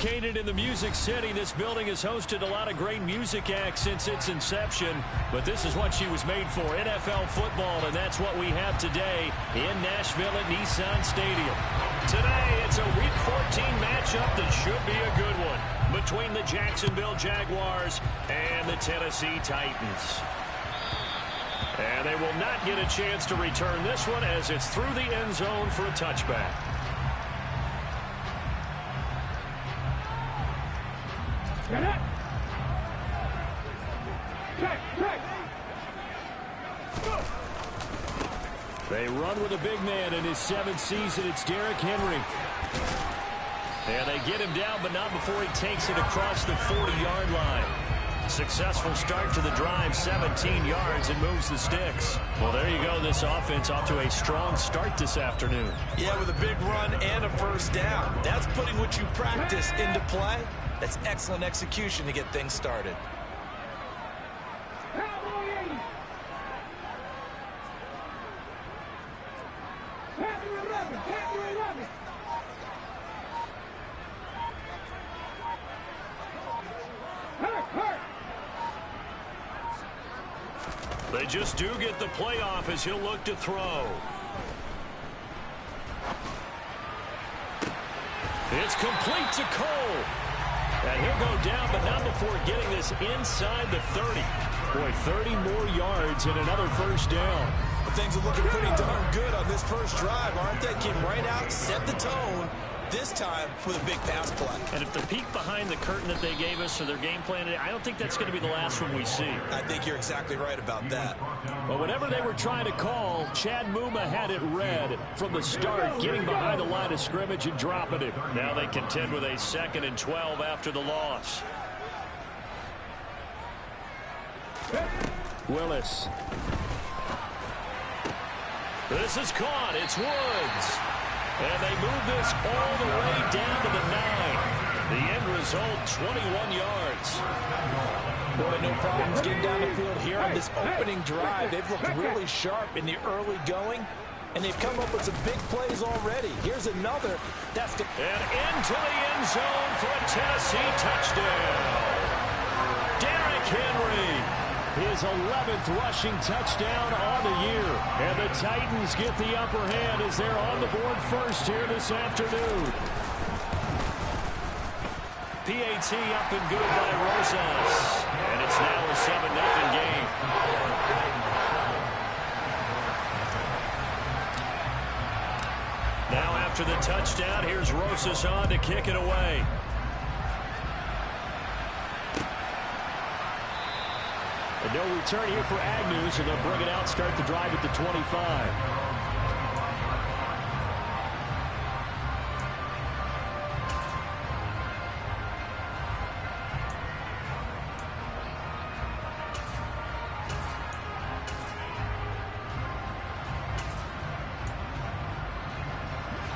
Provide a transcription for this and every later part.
Located in the Music City, this building has hosted a lot of great music acts since its inception, but this is what she was made for, NFL football, and that's what we have today in Nashville at Nissan Stadium. Today, it's a Week 14 matchup that should be a good one between the Jacksonville Jaguars and the Tennessee Titans. And they will not get a chance to return this one as it's through the end zone for a touchback. They run with a big man in his 7th season. It's Derrick Henry. And they get him down, but not before he takes it across the 40-yard line. Successful start to the drive, 17 yards, and moves the sticks. Well, there you go. This offense off to a strong start this afternoon. Yeah, with a big run and a first down. That's putting what you practice into play. That's excellent execution to get things started. They just do get the playoff as he'll look to throw. It's complete to Cole. And he'll go down, but not before getting this inside the 30. Boy, 30 more yards and another first down. Well, things are looking pretty darn good on this first drive, aren't they? Came right out, set the tone, this time with a big pass play. And if the peek behind the curtain that they gave us or their game plan, I don't think that's going to be the last one we see. I think you're exactly right about that. But whatever they were trying to call, Chad Muma had it read from the start, getting behind the line of scrimmage and dropping it. Now they contend with a 2nd and 12 after the loss. Willis. This is caught. It's Woods. And they move this all the way down to the 9. The end result, 21 yards. Boy, no problems getting down the field here on this opening drive. They've looked really sharp in the early going, and they've come up with some big plays already. Here's another. And into the end zone for a Tennessee touchdown. Derrick Henry. His 11th rushing touchdown on the year. And the Titans get the upper hand as they're on the board first here this afternoon. PAT up and good by Rosas. And it's now a 7-0 game. Now after the touchdown, here's Rosas on to kick it away. And no return here for Agnew, so they'll bring it out, start the drive at the 25.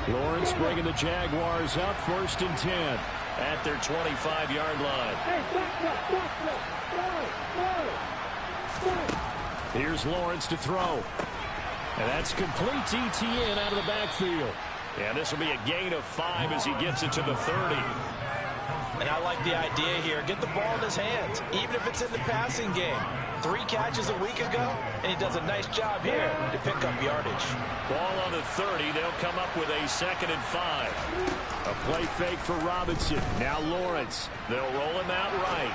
Lawrence bringing the Jaguars up, 1st and 10 at their 25-yard line. Here's Lawrence to throw. And that's complete ETN out of the backfield. And this will be a gain of 5 as he gets it to the 30. And I like the idea here. Get the ball in his hands, even if it's in the passing game. 3 catches a week ago, and he does a nice job here to pick up yardage. Ball on the 30. They'll come up with a 2nd and 5. A play fake for Robinson. Now Lawrence. They'll roll him out right.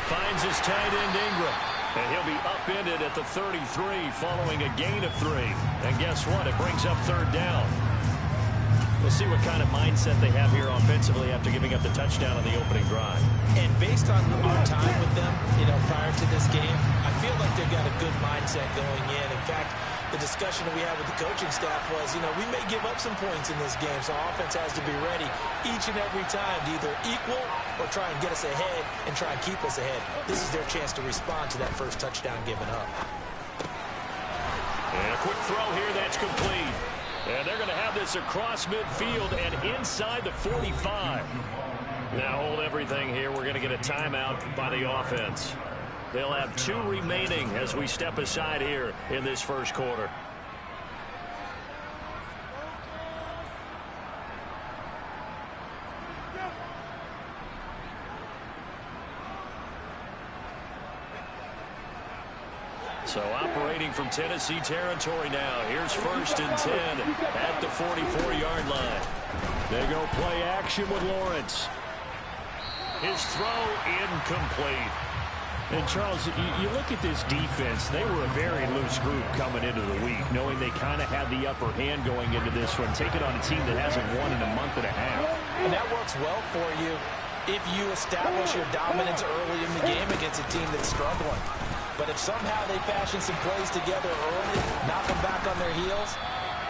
Finds his tight end Ingram. And he'll be upended at the 33 following a gain of 3. And guess what? It brings up 3rd down. We'll see what kind of mindset they have here offensively after giving up the touchdown on the opening drive. And based on our time with them, prior to this game, I feel like they've got a good mindset going in. In fact, the discussion that we had with the coaching staff was, we may give up some points in this game, so offense has to be ready each and every time to either equal or try and get us ahead and try and keep us ahead. This is their chance to respond to that first touchdown given up. And a quick throw here, that's complete. And they're going to have this across midfield and inside the 45. Now hold everything here. We're going to get a timeout by the offense. They'll have 2 remaining as we step aside here in this first quarter. So operating from Tennessee territory now. Here's 1st and 10 at the 44-yard line. They go play action with Lawrence. His throw incomplete. And, Charles, you look at this defense, they were a very loose group coming into the week, knowing they kind of had the upper hand going into this one, taking on a team that hasn't won in a month and a half. And that works well for you if you establish your dominance early in the game against a team that's struggling. But if somehow they fashion some plays together early, knock them back on their heels,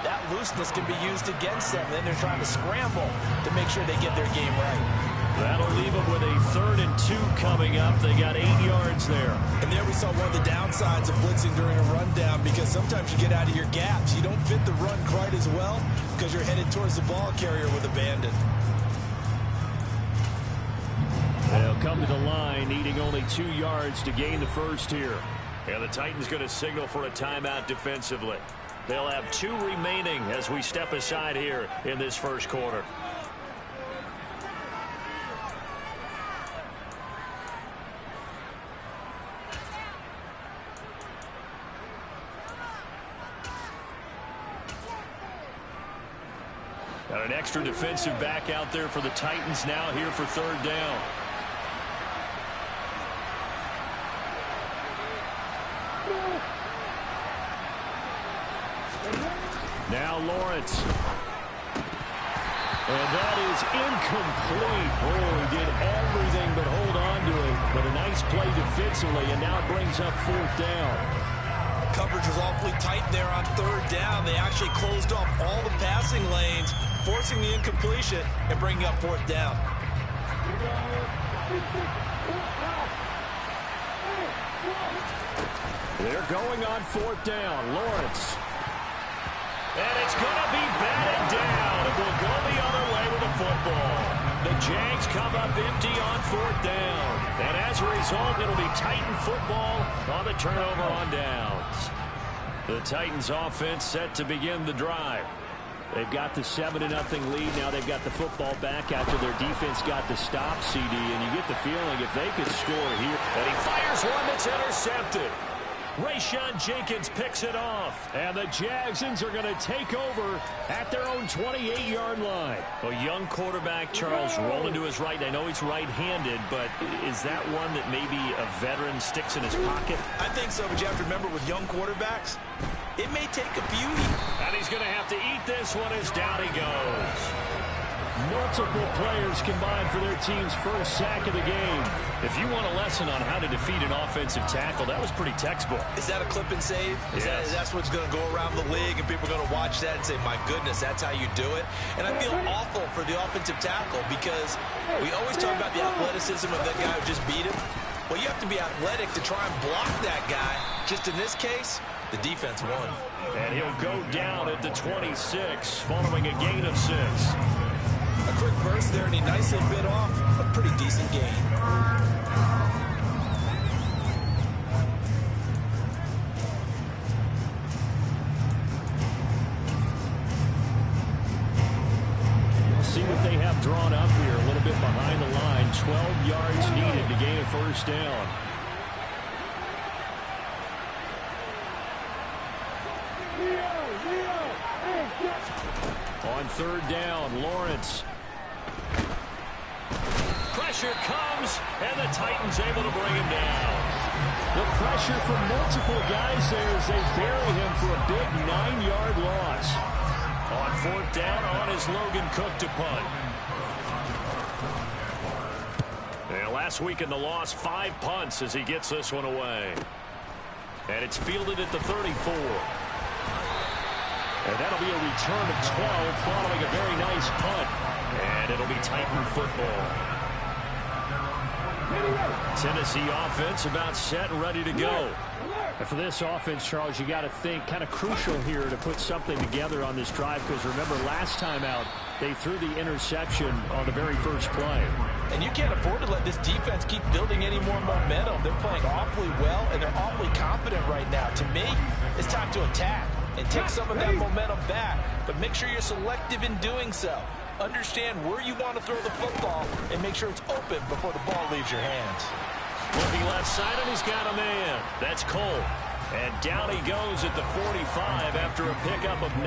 that looseness can be used against them. Then they're trying to scramble to make sure they get their game right. That'll leave them with a 3rd and 2 coming up. They got 8 yards there. And there we saw one of the downsides of blitzing during a rundown, because sometimes you get out of your gaps. You don't fit the run quite as well because you're headed towards the ball carrier with abandon. They'll come to the line, needing only 2 yards to gain the first here. And the Titans going to signal for a timeout defensively. They'll have 2 remaining as we step aside here in this first quarter. Got an extra defensive back out there for the Titans now here for 3rd down. Now Lawrence. And that is incomplete. Oh, he did everything but hold on to it. But a nice play defensively, and now it brings up 4th down. Coverage was awfully tight there on 3rd down. They actually closed off all the passing lanes, forcing the incompletion and bringing up 4th down. They're going on 4th down. Lawrence. And it's going to be batted down. It will go the other way with the football. The Jags come up empty on 4th down. And as a result, it'll be Titan football on the turnover on downs. The Titans offense set to begin the drive. They've got the 7-0 lead. Now they've got the football back after their defense got the stop, CD. And you get the feeling if they could score here. And he fires one that's intercepted. Rayshon Jenkins picks it off. And the Jagsons are going to take over at their own 28-yard line. A young quarterback, Charles, rolling to his right. I know he's right-handed, but is that one that maybe a veteran sticks in his pocket? I think so, but you have to remember with young quarterbacks, it may take a few. And he's going to have to eat this one as down he goes. Multiple players combined for their team's first sack of the game. If you want a lesson on how to defeat an offensive tackle, that was pretty textbook. Is that a clip and save? Yes. That's what's going to go around the league, and people are going to watch that and say, my goodness, that's how you do it. And I feel awful for the offensive tackle because we always talk about the athleticism of that guy who just beat him. Well, you have to be athletic to try and block that guy. Just in this case, the defense won. And he'll go down at the 26 following a gain of 6. A quick burst there, and he nicely bit off a pretty decent gain. We'll see what they have drawn up here. A little bit behind the line. 12 yards needed to gain a first down. On 3rd down, Lawrence. Pressure comes, and the Titans able to bring him down. The pressure from multiple guys there as they bury him for a big 9-yard loss. On 4th down, on is Logan Cook to punt. And last week in the loss, 5 punts as he gets this one away. And it's fielded at the 34. And that'll be a return of 12 following a very nice punt. And it'll be Titan football. Tennessee offense about set and ready to go. And for this offense, Charles, you got to think kind of crucial here to put something together on this drive, because remember last time out they threw the interception on the very first play. And you can't afford to let this defense keep building any more momentum. They're playing awfully well, and they're awfully confident right now. To me, it's time to attack and take some of that momentum back, but make sure you're selective in doing so. Understand where you want to throw the football and make sure it's open before the ball leaves your hands. Looking left side, and he's got a man. That's Cole. And down he goes at the 45 after a pickup of 9.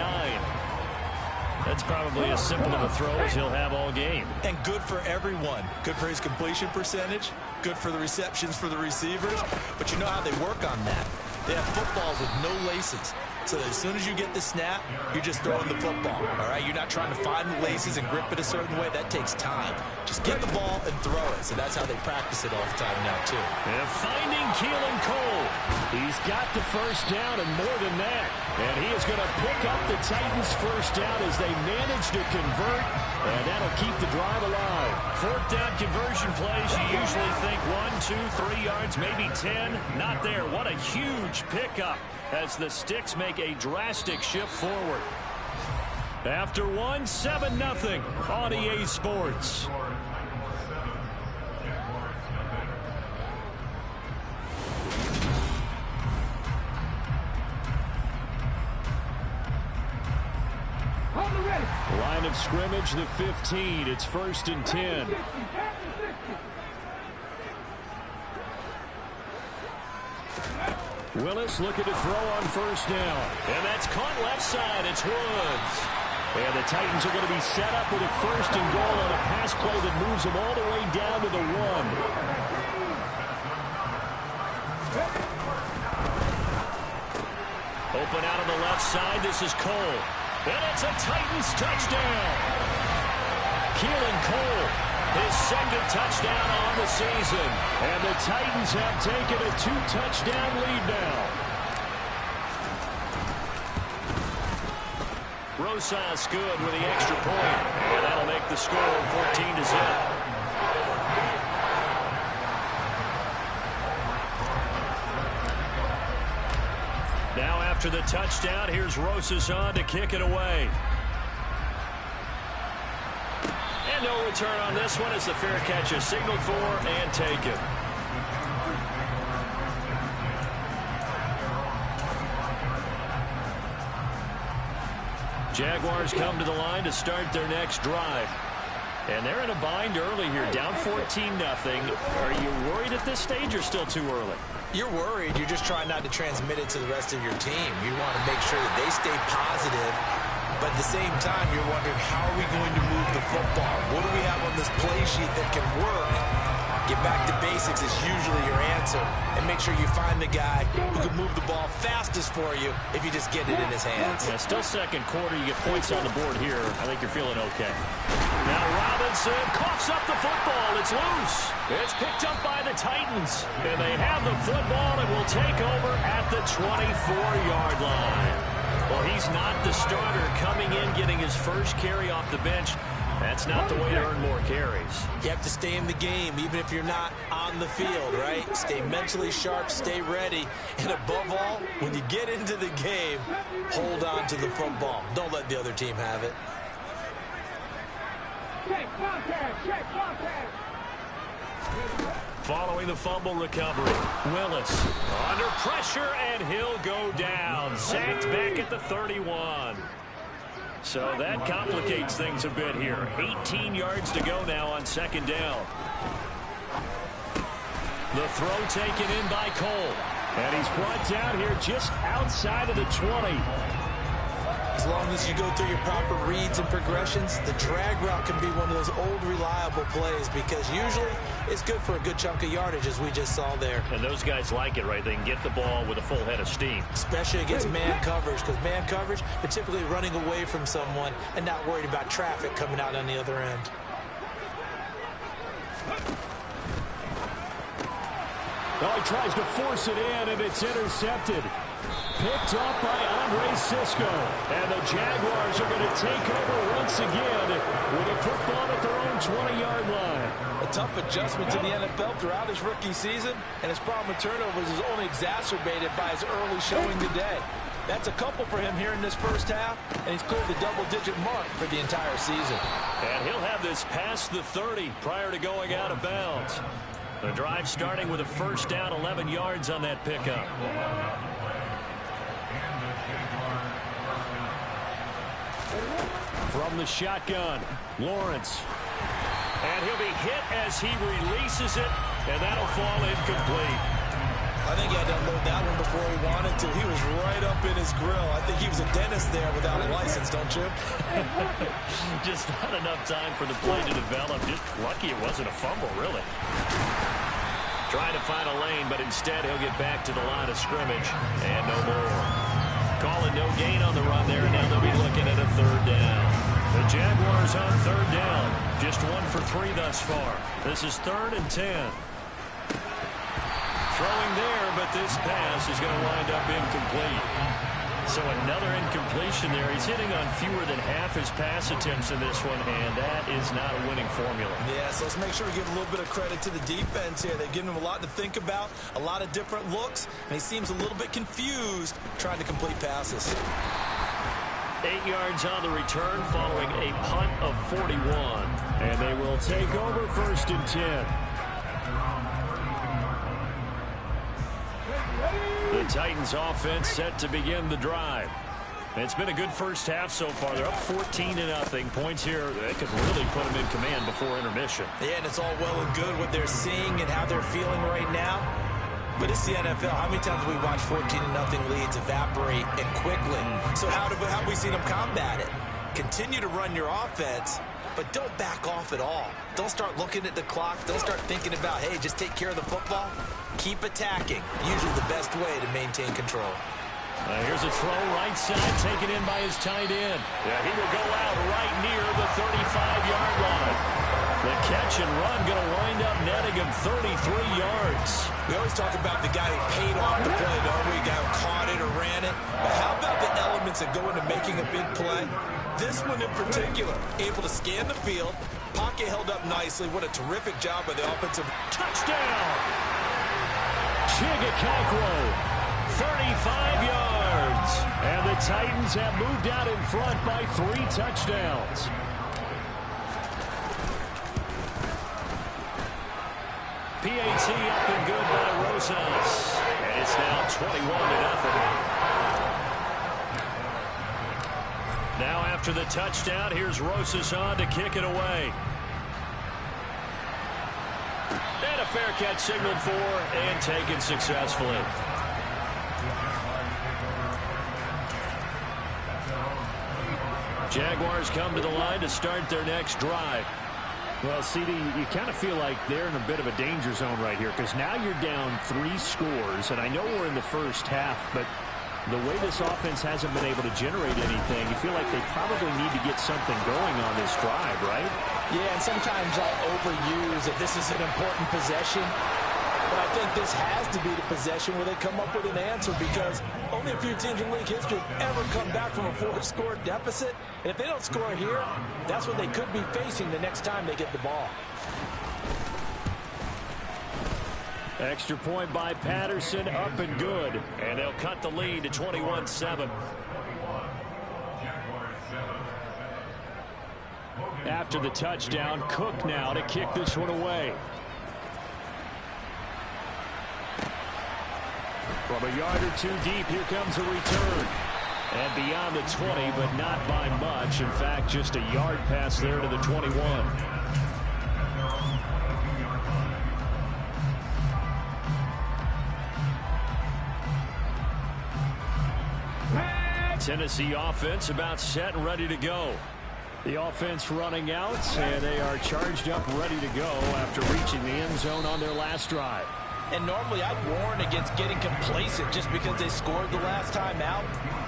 That's probably as simple of a throw as he'll have all game. And good for everyone. Good for his completion percentage. Good for the receptions for the receivers. But you know how they work on that. They have footballs with no laces. So that as soon as you get the snap, you're just throwing the football. All right? You're not trying to find the laces and grip it a certain way. That takes time. Just get the ball and throw it. So that's how they practice it all the time now, too. And finding Keelan Cole. He's got the first down and more than that. And he is going to pick up the Titans' first down as they manage to convert. And that'll keep the drive alive. Fourth down conversion plays, you usually think 1, 2, 3 yards, maybe 10. Not there. What a huge pickup as the Sticks make a drastic shift forward. After 1, 7-0 on EA Sports. Line of scrimmage, the 15. It's 1st and 10. Willis looking to throw on first down. And that's caught left side. It's Woods. And the Titans are going to be set up with a 1st and goal on a pass play that moves them all the way down to the 1. Open out on the left side. This is Cole. And it's a Titans touchdown. Keelan Cole, his 2nd touchdown on the season. And the Titans have taken a 2-touchdown lead now. Rosas good with the extra point. And that'll make the score 14-0. Now after the touchdown, here's Rosas on to kick it away. And no return on this one as the fair catch is signaled for and taken. Jaguars come to the line to start their next drive. And they're in a bind early here, down 14-0. Are you worried at this stage or still too early? You're worried. You're just trying not to transmit it to the rest of your team. You want to make sure that they stay positive. But at the same time, you're wondering, how are we going to move the football? What do we have on this play sheet that can work? Get back to basics is usually your answer. And make sure you find the guy who can move the ball fastest for you if you just get it in his hands. Yeah, still second quarter. You get points on the board here. I think you're feeling okay. Now Robinson coughs up the football. It's loose. It's picked up by the Titans. And they have the football and will take over at the 24-yard line. Well, he's not the starter coming in, getting his first carry off the bench. That's not the way to earn more carries. You have to stay in the game, even if you're not on the field, right? Stay mentally sharp, stay ready. And above all, when you get into the game, hold on to the football. Don't let the other team have it. Following the fumble recovery, Willis under pressure, and he'll go down. Sacked back at the 31. So that complicates things a bit here. 18 yards to go now on 2nd down. The throw taken in by Cole. And he's brought down here just outside of the 20. As long as you go through your proper reads and progressions, the drag route can be one of those old reliable plays because usually it's good for a good chunk of yardage, as we just saw there. And those guys like it, right? They can get the ball with a full head of steam. Especially against man coverage, because man coverage, they're typically running away from someone and not worried about traffic coming out on the other end. Oh, he tries to force it in, and it's intercepted. Picked up by Andre Cisco. And the Jaguars are going to take over once again with a football at their own 20-yard line. A tough adjustment to the NFL throughout his rookie season, and his problem with turnovers is only exacerbated by his early showing today. That's a couple for him here in this first half, and he's cleared the double-digit mark for the entire season. And he'll have this past the 30 prior to going out of bounds. The drive starting with a first down, 11 yards on that pickup. From the shotgun, Lawrence. And he'll be hit as he releases it, and that'll fall incomplete. I think he had to unload that one before he wanted dental. He was right up in his grill. I think he was a dentist there without a license, don't you? Just not enough time for the play to develop. Just lucky it wasn't a fumble, really. Trying to find a lane, but instead he'll get back to the line of scrimmage. And no more. Calling no gain on the run there, and now they'll be looking at a third down. The Jaguars on third down. Just 1 for 3 thus far. This is 3rd and 10. Throwing there, but this pass is going to wind up incomplete. So another incompletion there. He's hitting on fewer than half his pass attempts in this one, and that is not a winning formula. Yeah, so let's make sure we give a little bit of credit to the defense here. They've given him a lot to think about, a lot of different looks, and he seems a little bit confused trying to complete passes. 8 yards on the return following a punt of 41. And they will take over 1st and 10. The Titans offense set to begin the drive. It's been a good first half so far. They're up 14-0. Points here, they could really put them in command before intermission. Yeah, and it's all well and good what they're seeing and how they're feeling right now. But it's the NFL. How many times have we watched 14-0 leads evaporate and quickly? So how have we seen them combat it? Continue to run your offense, but don't back off at all. Don't start looking at the clock. Don't start thinking about, hey, just take care of the football. Keep attacking. Usually the best way to maintain control. Here's a throw right side, taken in by his tight end. Yeah, he will go out right near the 35-yard line. The catch and run going to wind up netting him 33 yards. We always talk about the guy who paid off the play, don't we? The guy who caught it or ran it. But how about the elements that go into making a big play? This one in particular, able to scan the field, pocket held up nicely. What a terrific job by the offensive. Touchdown! Chigakakwo, 35 yards. And the Titans have moved out in front by 3 touchdowns. PAT up and good by Rosas. And it's now 21-0. Now after the touchdown, here's Rosas on to kick it away. And a fair catch signaled for and taken successfully. Jaguars come to the line to start their next drive. Well, CD, you kind of feel like they're in a bit of a danger zone right here because now you're down 3 scores, and I know we're in the first half, but the way this offense hasn't been able to generate anything, you feel like they probably need to get something going on this drive, right? Yeah, and sometimes I'll overuse that this is an important possession. But I think this has to be the possession where they come up with an answer because only a few teams in league history have ever come back from a 4-score deficit. And if they don't score here, that's what they could be facing the next time they get the ball. Extra point by Patterson, up and good. And they'll cut the lead to 21-7. After the touchdown, Cook now to kick this one away. From a yard or 2 deep, here comes a return. And beyond the 20, but not by much. In fact, just a yard pass there to the 21. Tennessee offense about set and ready to go. The offense running out, and they are charged up, ready to go after reaching the end zone on their last drive. And normally I'd warn against getting complacent just because they scored the last time out.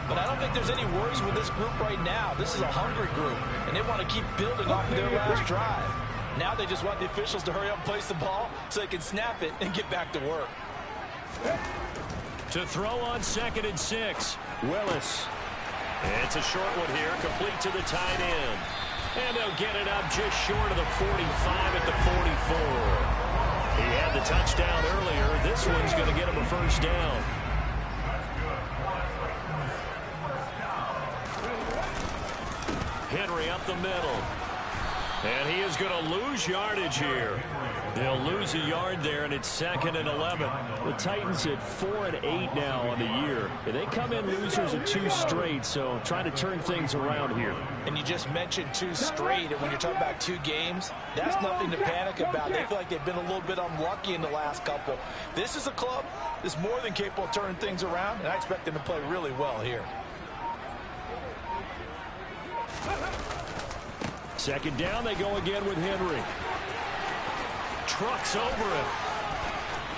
But I don't think there's any worries with this group right now. This is a hungry group, and they want to keep building off of their last drive. Now they just want the officials to hurry up and place the ball so they can snap it and get back to work. To throw on 2nd and 6, Willis. It's a short one here, complete to the tight end. And they'll get it up just short of the 45 at the 44. He had the touchdown earlier. This one's going to get him a first down. Henry up the middle. And he is going to lose yardage here. They'll lose a yard there, and it's 2nd and 11. The Titans at 4-8 now on the year. They come in losers of 2 straight, so trying to turn things around here. And you just mentioned 2 straight, and when you're talking about 2 games, that's nothing to panic about. They feel like they've been a little bit unlucky in the last couple. This is a club that's more than capable of turning things around, and I expect them to play really well here. 2nd down, they go again with Henry. Trucks over him.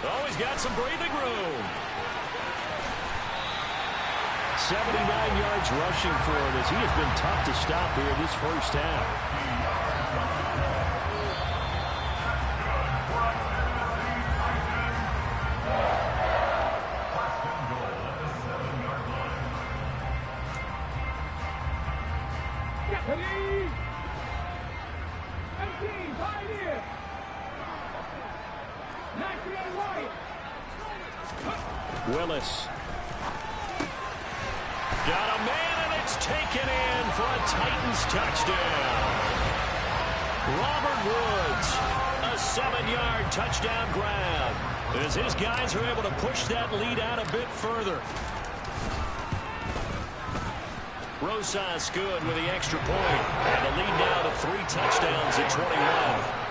Oh, he's got some breathing room. 79 yards rushing for him as he has been tough to stop here in this first half. Willis. Got a man, and it's taken in for a Titans touchdown. Robert Woods, a 7-yard touchdown grab, as his guys are able to push that lead out a bit further. Rosas good with the extra point, and the lead now to 3 touchdowns at 21.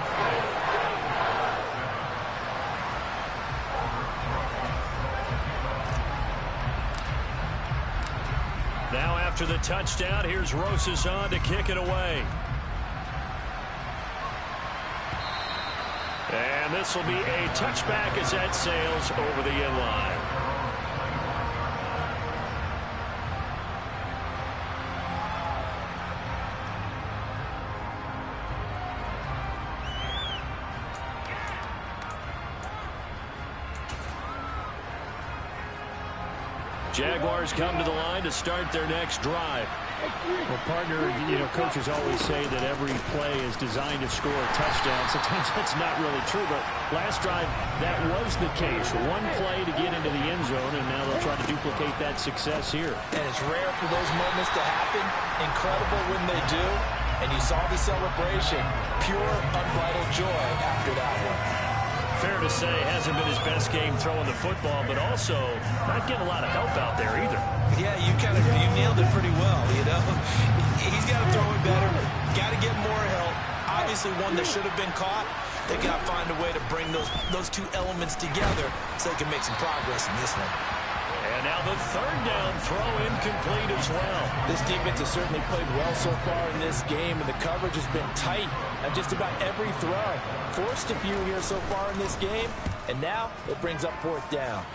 Now after the touchdown, here's Rosas on to kick it away. And this will be a touchback as that sails over the end line. Jaguars come to the line to start their next drive. Well, partner, coaches always say that every play is designed to score a touchdown. Sometimes that's not really true, but last drive, that was the case. One play to get into the end zone, and now they'll try to duplicate that success here. And it's rare for those moments to happen. Incredible when they do. And you saw the celebration. Pure, unbridled joy after that one. Fair to say, hasn't been his best game throwing the football, but also not getting a lot of help out there either. Yeah, you nailed it pretty well, He's got to throw it better, got to get more help. Obviously one that should have been caught. They got to find a way to bring those 2 elements together so they can make some progress in this one. And now the 3rd down throw incomplete as well. This defense has certainly played well so far in this game, and the coverage has been tight on just about every throw. Forced a few here so far in this game, and now it brings up 4th down.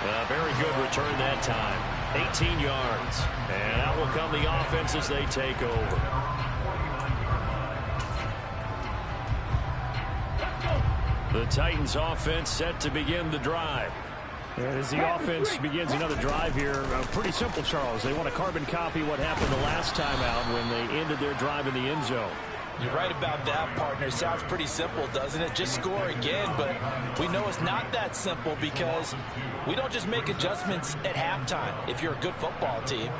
A very good return that time. 18 yards. And out will come the offense as they take over. The Titans offense set to begin the drive. As the offense begins another drive here, pretty simple, Charles. They want to carbon copy what happened the last time out when they ended their drive in the end zone. You're right about that, partner. Sounds pretty simple, doesn't it? Just score again, but we know it's not that simple because we don't just make adjustments at halftime if you're a good football team.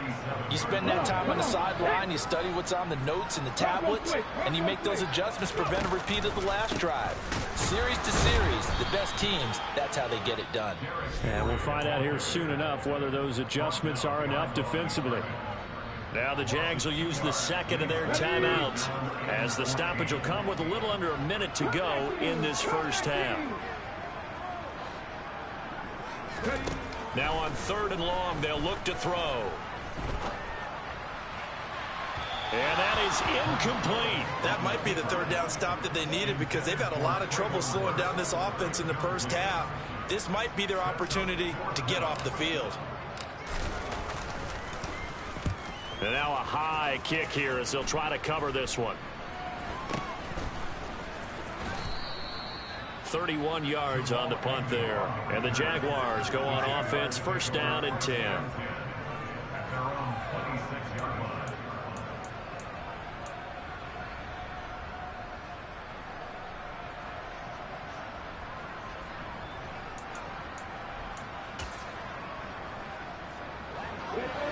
You spend that time on the sideline, you study what's on the notes and the tablets, and you make those adjustments, prevent a repeat of the last drive. Series to series, the best teams, that's how they get it done. And we'll find out here soon enough whether those adjustments are enough defensively. Now the Jags will use the 2nd of their timeouts as the stoppage will come with a little under a minute to go in this first half. Now on 3rd and long, they'll look to throw. And that is incomplete. That might be the 3rd down stop that they needed because they've had a lot of trouble slowing down this offense in the first half. This might be their opportunity to get off the field. And now a high kick here as they'll try to cover this one. 31 yards on the punt there. And the Jaguars go on offense, 1st down and 10.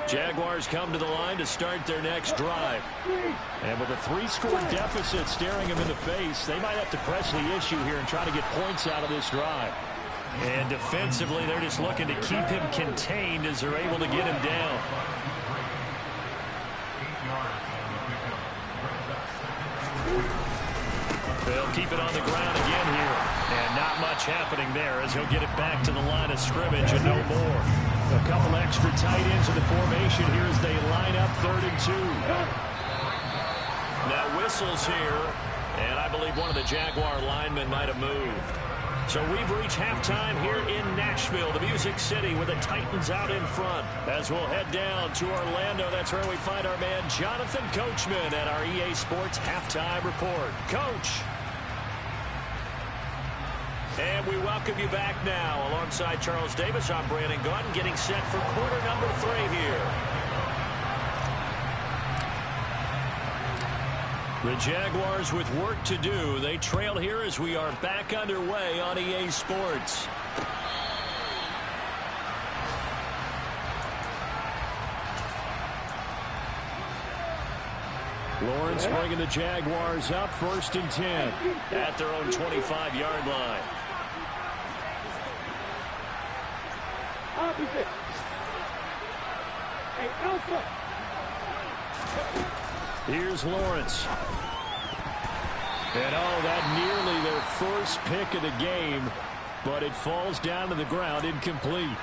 Jaguars come to the line to start their next drive. And with a 3-score deficit staring them in the face, they might have to press the issue here and try to get points out of this drive. And defensively, they're just looking to keep him contained as they're able to get him down. They'll keep it on the ground again here. And not much happening there as he'll get it back to the line of scrimmage and no more. A couple extra tight ends in the formation here as they line up 3rd and 2. Now whistles here, and I believe one of the Jaguar linemen might have moved. So we've reached halftime here in Nashville, the Music City, with the Titans out in front. As we'll head down to Orlando, that's where we find our man Jonathan Coachman at our EA Sports Halftime Report. Coach. And we welcome you back now. Alongside Charles Davis, I'm Brandon Gunn, getting set for quarter number 3 here. The Jaguars with work to do. They trail here as we are back underway on EA Sports. Lawrence bringing the Jaguars up 1st and 10 at their own 25-yard line. Opposite. Hey, Alpha. Here's Lawrence. And that nearly their first pick of the game, but it falls down to the ground incomplete.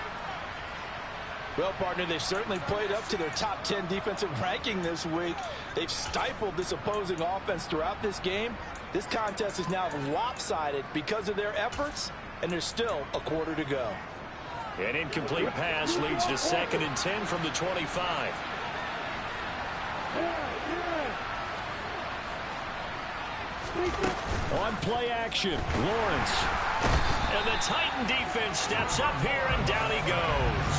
Well, partner, they've certainly played up to their top 10 defensive ranking this week. They've stifled this opposing offense throughout this game. This contest is now lopsided because of their efforts, and there's still a quarter to go. An incomplete pass leads to 2nd and 10 from the 25. On play action, Lawrence. And the Titan defense steps up here, and down he goes.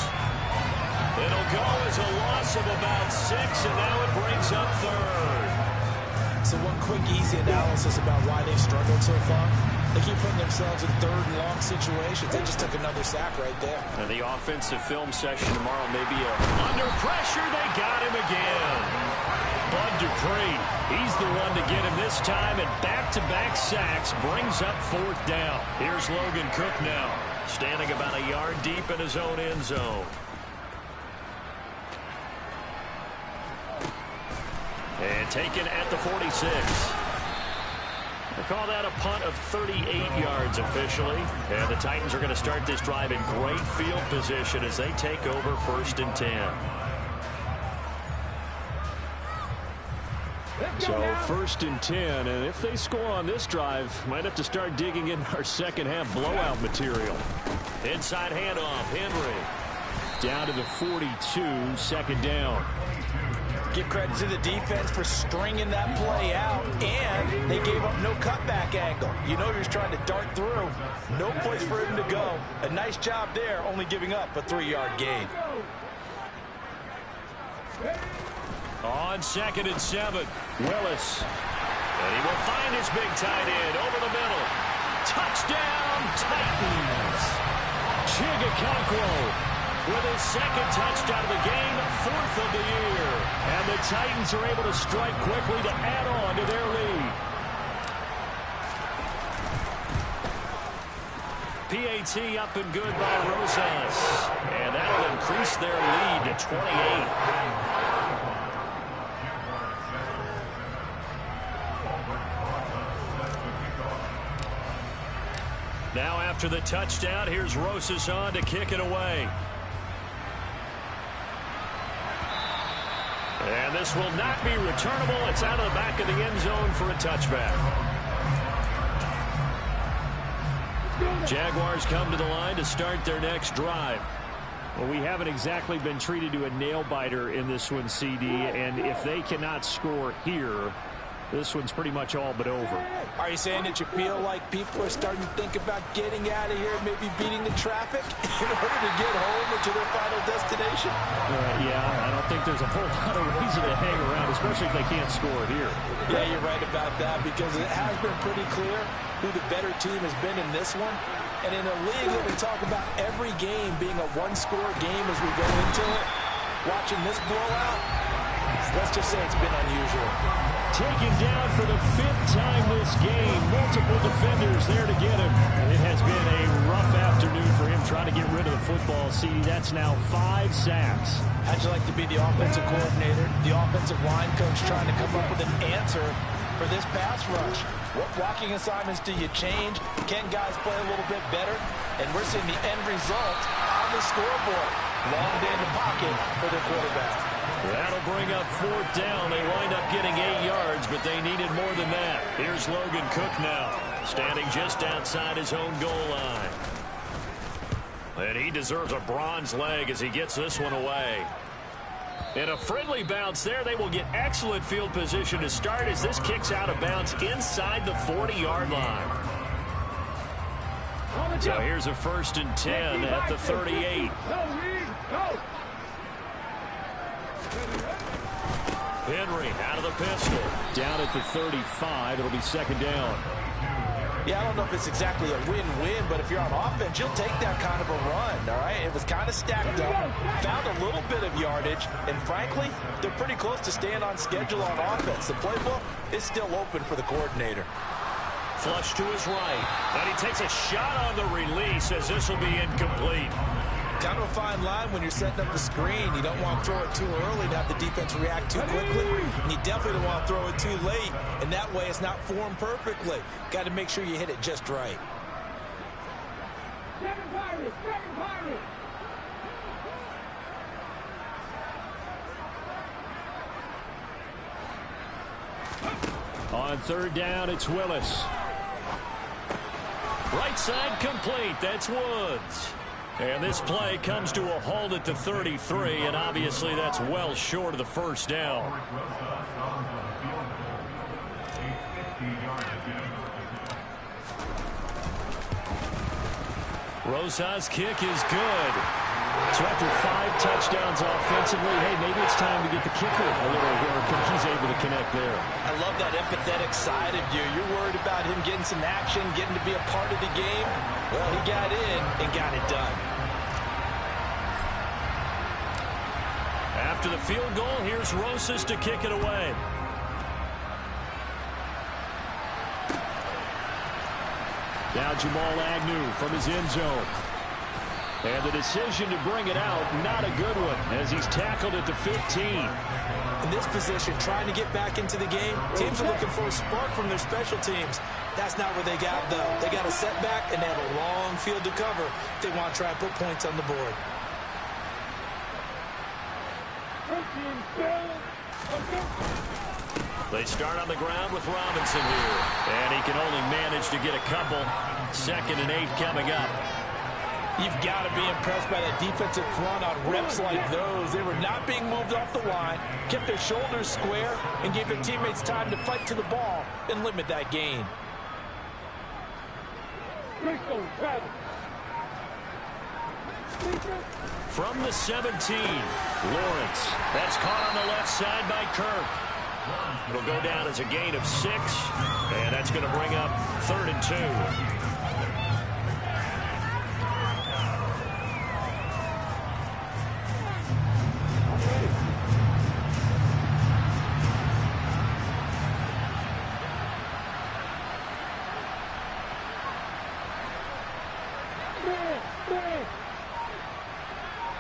It'll go as a loss of about 6, and now it brings up 3rd. So one quick, easy analysis about why they've struggled so far. They keep putting themselves in 3rd and long situations. They just took another sack right there. And the offensive film session tomorrow may be under pressure. They got him again. Bud Dupree, he's the one to get him this time, and back-to-back sacks brings up 4th down. Here's Logan Cook now, standing about a yard deep in his own end zone. And taken at the 46. They call that a punt of 38 yards officially. And the Titans are going to start this drive in great field position as they take over 1st and 10. So 1st and 10, and if they score on this drive, might have to start digging in our second half blowout material. Inside handoff, Henry. Down to the 42, 2nd down. Give credit to the defense for stringing that play out, and they gave up no cutback angle. You know he's trying to dart through. No place for him to go. A nice job there, only giving up a 3-yard gain. On 2nd and 7, Willis. And he will find his big tight end over the middle. Touchdown, Titans. Chigakonkwo with his 2nd touchdown of the game, 4th of the year. And the Titans are able to strike quickly to add on to their lead. PAT up and good by Rosas. And that'll increase their lead to 28. Now after the touchdown, here's Rosas on to kick it away. And this will not be returnable. It's out of the back of the end zone for a touchback. Jaguars come to the line to start their next drive. Well, we haven't exactly been treated to a nail-biter in this one, CD, and if they cannot score here, this one's pretty much all but over. Are you saying that you feel like people are starting to think about getting out of here, maybe beating the traffic in order to get home or to their final destination? Yeah, I don't think there's a whole lot of reason to hang around, especially if they can't score here. Yeah, you're right about that, because it has been pretty clear who the better team has been in this one. And in a league that we talk about every game being a one-score game as we go into it, watching this blowout, let's just say it's been unusual. Taken down for the 5th time this game. Multiple defenders there to get him. And it has been a rough afternoon for him trying to get rid of the football. See, that's now 5 sacks. How'd you like to be the offensive coordinator, the offensive line coach trying to come up with an answer for this pass rush? What blocking assignments do you change? Can guys play a little bit better? And we're seeing the end result on the scoreboard. Long day in the pocket for their quarterback. That'll bring up 4th down. They wind up getting 8 yards, but they needed more than that. Here's Logan Cook now, standing just outside his own goal line. And he deserves a bronze leg as he gets this one away. And a friendly bounce there. They will get excellent field position to start as this kicks out of bounds inside the 40-yard line. So here's a 1st and 10 at the 38. Henry out of the pistol. Down at the 35. It'll be 2nd down. Yeah, I don't know if it's exactly a win-win, but if you're on offense, you'll take that kind of a run, all right? It was kind of stacked up, found a little bit of yardage, and frankly, they're pretty close to staying on schedule on offense. The playbook is still open for the coordinator. Flush to his right, and he takes a shot on the release as this will be incomplete. Kind of a fine line when you're setting up the screen. You don't want to throw it too early to have the defense react too quickly, and you definitely don't want to throw it too late, and that way it's not formed perfectly. Got to make sure you hit it just right. On 3rd down, it's Willis. Right side complete. That's Woods. And this play comes to a halt at the 33, and obviously that's well short of the 1st down. Rosas' kick is good. So after 5 touchdowns offensively, hey, maybe it's time to get the kicker a little work, and he's able to connect there. I love that empathetic side of you. You're worried about him getting some action, getting to be a part of the game. Well, he got in and got it done. After the field goal, here's Rosas to kick it away. Now Jamal Agnew from his end zone. And the decision to bring it out, not a good one, as he's tackled at the 15. In this position, trying to get back into the game, teams are looking for a spark from their special teams. That's not where they got, though. They got a setback, and they have a long field to cover if they want to try and put points on the board. They start on the ground with Robinson here. And he can only manage to get a couple. 2nd and 8 coming up. You've got to be impressed by that defensive front on reps like those. They were not being moved off the line, kept their shoulders square, and gave their teammates time to fight to the ball and limit that gain. From the 17, Lawrence. That's caught on the left side by Kirk. It'll go down as a gain of 6, and that's going to bring up 3rd and 2.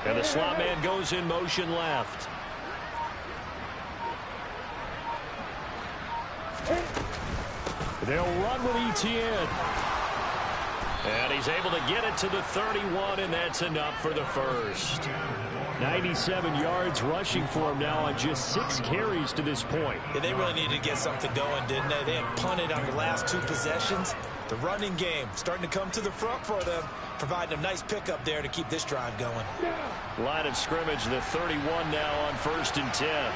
And the slot man goes in motion left. They'll run with Etienne. And he's able to get it to the 31, and that's enough for the first. 97 yards rushing for him now on just 6 carries to this point. Yeah, they really needed to get something going, didn't they? They had punted on the last 2 possessions. The running game starting to come to the front for them, providing a nice pickup there to keep this drive going. Line of scrimmage, the 31 now on 1st and 10.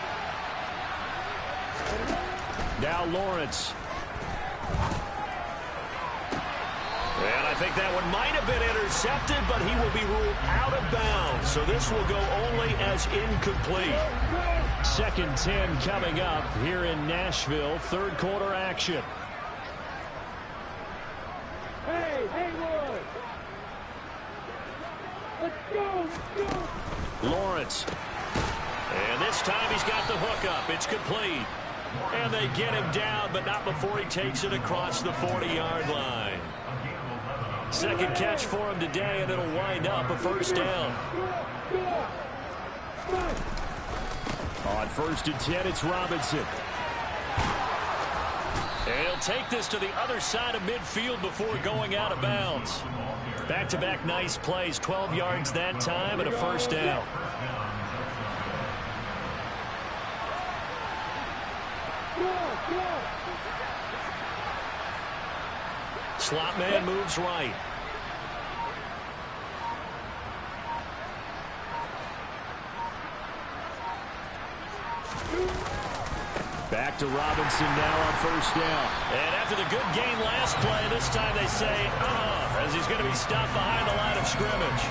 Now Lawrence. And I think that one might have been intercepted, but he will be ruled out of bounds. So this will go only as incomplete. 2nd 10 coming up here in Nashville. 3rd quarter action. Hey, Haywood! Let's go! Lawrence. And this time he's got the hook up. It's complete. And they get him down, but not before he takes it across the 40-yard line. Second catch for him today, and it'll wind up a first down. On 1st and 10, it's Robinson. And he'll take this to the other side of midfield before going out of bounds. Back-to-back nice plays, 12 yards that time and a first down. Slot man moves right. Back to Robinson now on 1st down. And after the good gain last play, this time they say, as he's going to be stopped behind the line of scrimmage.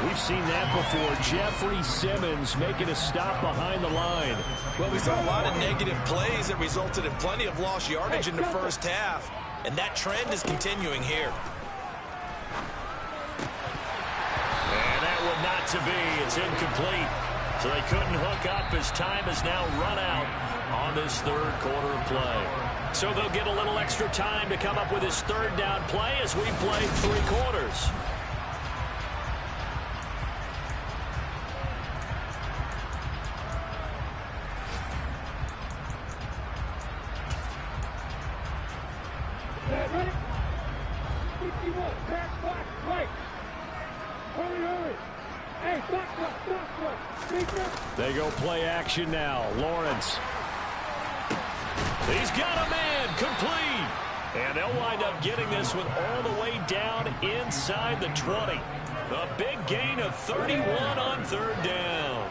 We've seen that before. Jeffrey Simmons making a stop behind the line. Well, we saw a lot of negative plays that resulted in plenty of lost yardage in the first half. And that trend is continuing here. And that would not to be. It's incomplete. So they couldn't hook up as time has now run out on this third quarter of play. So they'll get a little extra time to come up with his third down play as we played 3 quarters. They go play action now. Lawrence. He's got a man, complete. And they'll wind up getting this one all the way down inside the 20. A big gain of 31 on 3rd down.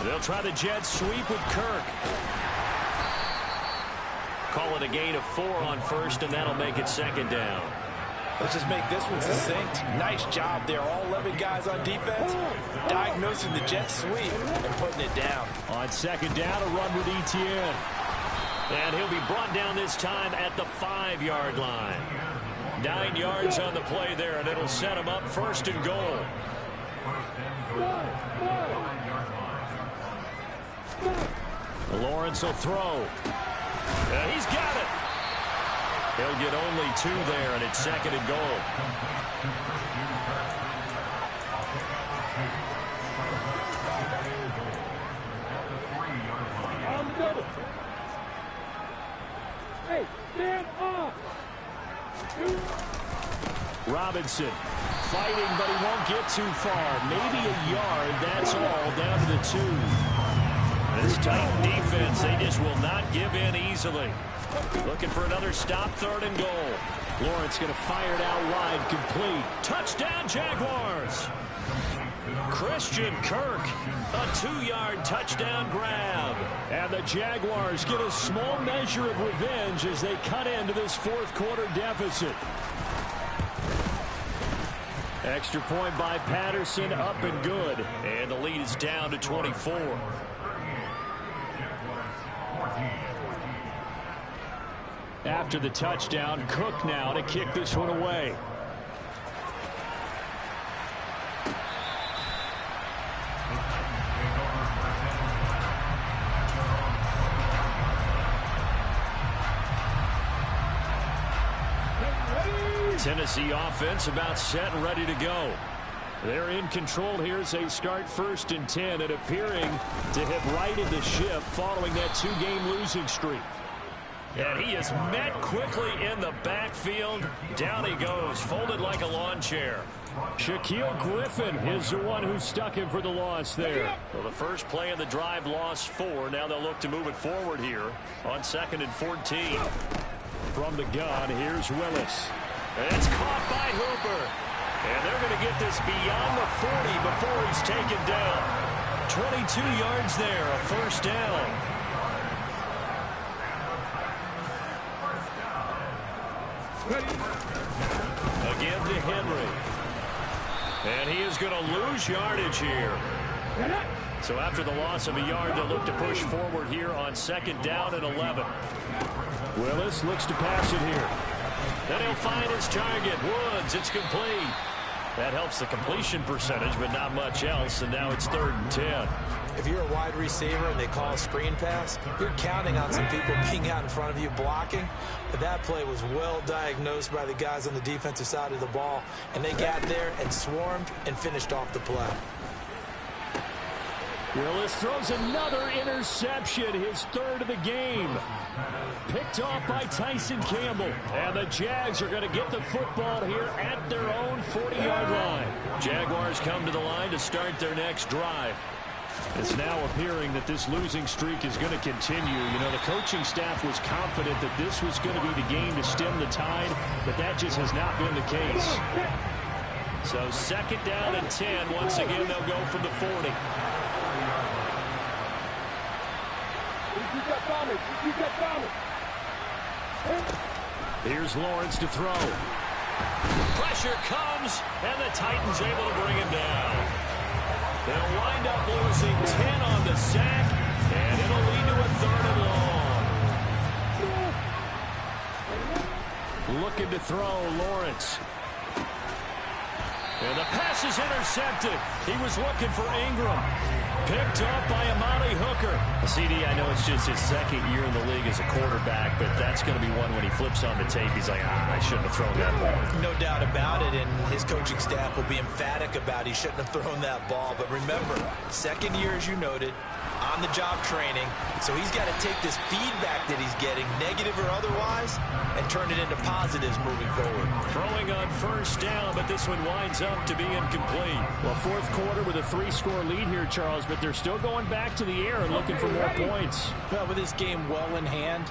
They'll try the jet sweep with Kirk. Call it a gain of 4 on 1st, and that'll make it 2nd down. Let's just make this one succinct. Nice job there. All 11 guys on defense diagnosing the jet sweep and putting it down. On 2nd down, a run with Etienne. And he'll be brought down this time at the 5-yard line. 9 yards on the play there, and it'll set him up 1st and goal. Lawrence will throw. And he's got it. He'll get only 2 there, and it's 2nd and goal. Hey, stand off. Robinson fighting, but he won't get too far. Maybe a yard, that's all, down to the 2. This tight defense, they just will not give in easily. Looking for another stop, 3rd and goal. Lawrence going to fire it out wide, complete. Touchdown, Jaguars. Christian Kirk, a 2-yard touchdown grab. And the Jaguars get a small measure of revenge as they cut into this 4th quarter deficit. Extra point by Patterson, up and good. And the lead is down to 24. After the touchdown, Cook now to kick this one away. Tennessee offense about set and ready to go. They're in control here as they start 1st and 10 and appearing to have righted the ship following that 2-game losing streak. And he is met quickly in the backfield. Down he goes, folded like a lawn chair. Shaquille Griffin is the one who stuck him for the loss there. Well, the first play of the drive lost 4. Now they'll look to move it forward here on 2nd and 14. From the gun, here's Willis. And it's caught by Hooper. And they're going to get this beyond the 40 before he's taken down. 22 yards there, a first down. Again to Henry. And he is going to lose yardage here. So after the loss of a yard, they'll look to push forward here on 2nd down and 11. Willis looks to pass it here. Then he'll find his target, Woods. runs. It's complete. That helps the completion percentage, but not much else, and now it's 3rd and 10. If you're a wide receiver and they call a screen pass, you're counting on some people being out in front of you blocking. But that play was well diagnosed by the guys on the defensive side of the ball, and they got there and swarmed and finished off the play. Willis throws another interception, his 3rd of the game. Picked off by Tyson Campbell. And the Jags are going to get the football here at their own 40-yard line. Jaguars come to the line to start their next drive. It's now appearing that this losing streak is going to continue. You know, the coaching staff was confident that this was going to be the game to stem the tide, but that just has not been the case. So 2nd down and 10. Once again, they'll go from the 40. Here's Lawrence to throw. Pressure comes, and the Titans able to bring him down. They'll wind up losing 10 on the sack, and it'll lead to a 3rd and long. Looking to throw, Lawrence. And the pass is intercepted. He was looking for Ingram. Picked up by Amari Hooker. CD, I know it's just his 2nd year in the league as a quarterback, but that's going to be one when he flips on the tape. He's like, I shouldn't have thrown that ball. No doubt about it, and his coaching staff will be emphatic about he shouldn't have thrown that ball. But remember, 2nd year, as you noted, on-the-job training. So he's got to take this feedback that he's getting, negative or otherwise, and turn it into positives moving forward. Throwing on 1st down, but this one winds up to be incomplete. Well, 4th quarter with a 3-score lead here, Charles, but they're still going back to the air and looking for more points. Well, with this game well in hand,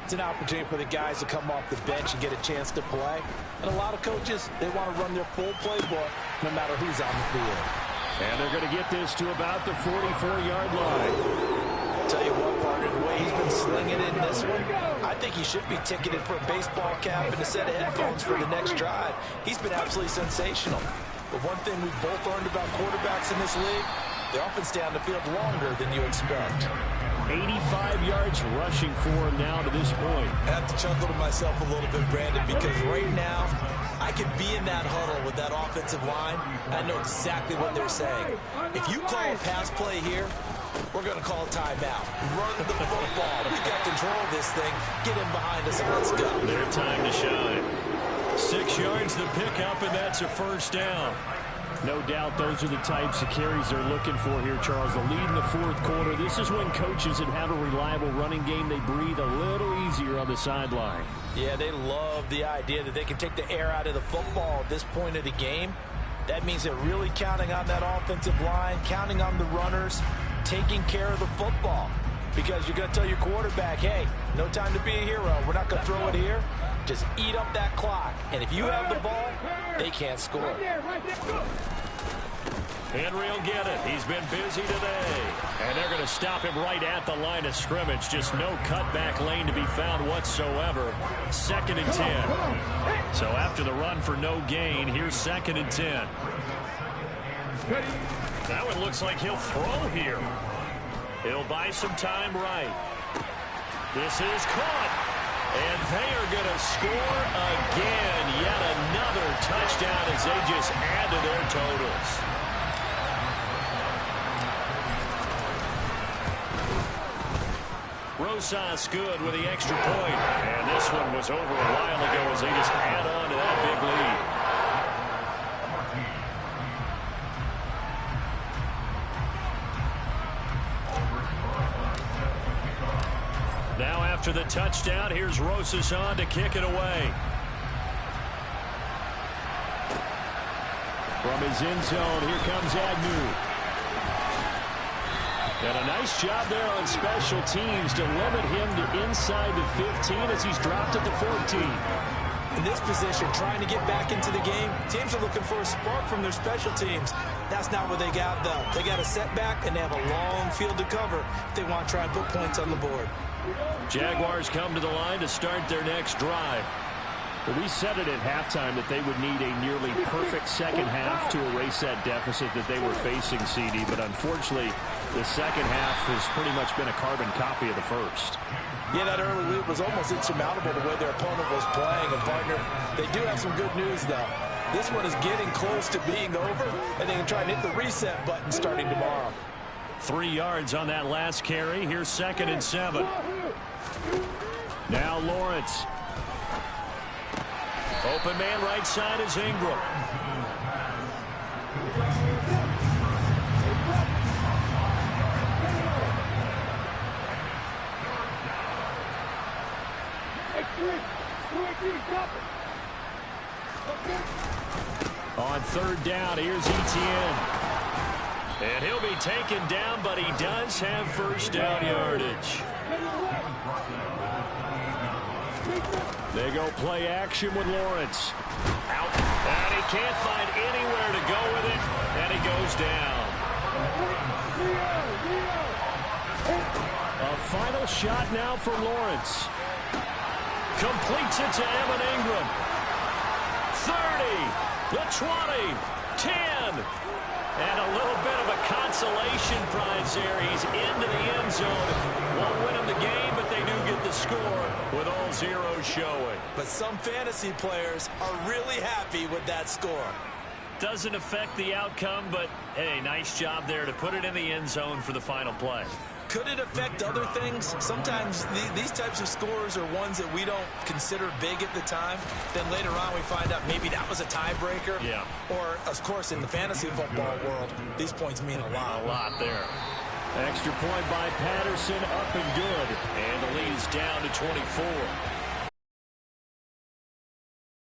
it's an opportunity for the guys to come off the bench and get a chance to play. And a lot of coaches, they want to run their full playbook no matter who's on the field. And they're going to get this to about the 44-yard line. I'll tell you what, partner, the way he's been slinging in this one, I think he should be ticketed for a baseball cap and a set of headphones for the next drive. He's been absolutely sensational. But one thing we've both learned about quarterbacks in this league, they often stay on the field longer than you expect. 85 yards rushing for him now to this point. I have to chuckle to myself a little bit, Brandon, because right now, I could be in that huddle with that offensive line, and I know exactly what they're saying. If you call a pass play here, we're going to call a timeout. Run the football. We got control of this thing. Get in behind us and let's go. Their time to shine. 6 yards the pickup, and that's a 1st down. No doubt those are the types of carries they're looking for here, Charles. The lead in the 4th quarter. This is when coaches that have a reliable running game, they breathe a little easier on the sideline. Yeah, they love the idea that they can take the air out of the football at this point of the game. That means they're really counting on that offensive line, counting on the runners, taking care of the football. Because you're going to tell your quarterback, hey, no time to be a hero. We're not going to throw it here. Just eat up that clock. And if you have the ball, they can't score. Henry will get it. He's been busy today. And they're going to stop him right at the line of scrimmage. Just no cutback lane to be found whatsoever. 2nd and 10. So after the run for no gain, here's 2nd and 10. That one looks like he'll throw here. He'll buy some time right. This is caught. And they are going to score again. Yet another touchdown as they just add to their totals. Rosas good with the extra point. And this one was over a while ago as they just add on to that big lead. Now after the touchdown, here's Rosas on to kick it away. From his end zone, here comes Agnew. And a nice job there on special teams to limit him to inside the 15 as he's dropped at the 14. In this position, trying to get back into the game, teams are looking for a spark from their special teams. That's not what they got, though. They got a setback, and they have a long field to cover if they want to try and put points on the board. Jaguars come to the line to start their next drive. Well, we said it at halftime that they would need a nearly perfect second half to erase that deficit that they were facing, CD. But unfortunately, the second half has pretty much been a carbon copy of the first. Yeah, that early lead was almost insurmountable the way their opponent was playing. And, partner, they do have some good news, though. This one is getting close to being over, and they can try and hit the reset button starting tomorrow. 3 yards on that last carry. Here's 2nd and 7. Now Lawrence. Open man right side is Ingram. On 3rd down, here's Etienne. And he'll be taken down, but he does have 1st down yardage. They go play action with Lawrence. Out. And he can't find anywhere to go with it. And he goes down. A final shot now for Lawrence. Completes it to Evan Ingram. 30, the 20, 10. And a little bit of a consolation prize there. He's into the end zone. Won't win him the game, but they do get the score with all zeros showing. But some fantasy players are really happy with that score. Doesn't affect the outcome, but, hey, nice job there to put it in the end zone for the final play. Could it affect other things? Sometimes these types of scores are ones that we don't consider big at the time. Then later on we find out maybe that was a tiebreaker. Yeah. Or, of course, in the fantasy football world, these points mean a lot. A lot there. Extra point by Patterson, up and good. And the lead is down to 24.